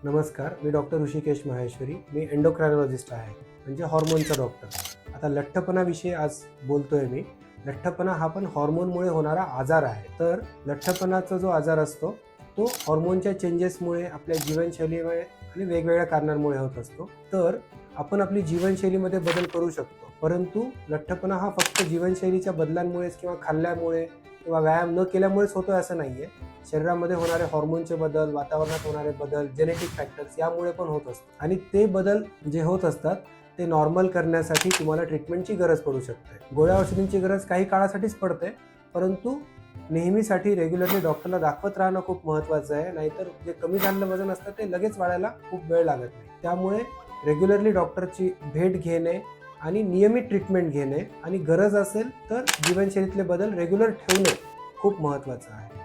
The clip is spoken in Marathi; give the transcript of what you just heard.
नमस्कार, मी डॉक्टर ऋषिकेश माहेश्वरी. मी एंडोक्रायनॉलॉजिस्ट आहे, म्हणजे हॉर्मोनचा डॉक्टर. आता लठ्ठपणाविषयी आज बोलतोय मी. लठ्ठपणा हा पण हॉर्मोनमुळे होणारा आजार आहे. तर लठ्ठपणाचा जो आजार असतो तो हॉर्मोनच्या चेंजेसमुळे, आपल्या जीवनशैलीमुळे आणि वेगवेगळ्या कारणांमुळे होत असतो. तर आपण आपली जीवनशैलीमध्ये बदल करू शकतो, परंतु लठ्ठपणा हा फक्त जीवनशैलीच्या बदलांमुळेच किंवा खाल्ल्यामुळे किंवा व्यायाम न केल्यामुळेच होतोय असं नाहीये. शरीरामध्ये होणारे हॉर्मोनचे बदल, वातावरणात होणारे बदल, जेनेटिक फॅक्टर्स यामुळे पण होत असतात. आणि ते बदल जे होत असतात ते नॉर्मल करण्यासाठी तुम्हाला ट्रीटमेंटची गरज पडू शकते. गोळ्या औषधांची गरज काही काळासाठीच पडते, परंतु नेहमीसाठी रेग्युलरली डॉक्टरला दाखवत राहणं खूप महत्त्वाचं आहे. नाहीतर जे कमी झालेलं वजन असतं ते लगेच वाढायला खूप वेळ लागत नाही. त्यामुळे रेग्युलरली डॉक्टरची भेट घेणे आणि नियमित ट्रीटमेंट घेणे आणि गरज असेल तर जीवनशैलीतले बदल रेग्युलर ठेवणे खूप महत्त्वाचं आहे.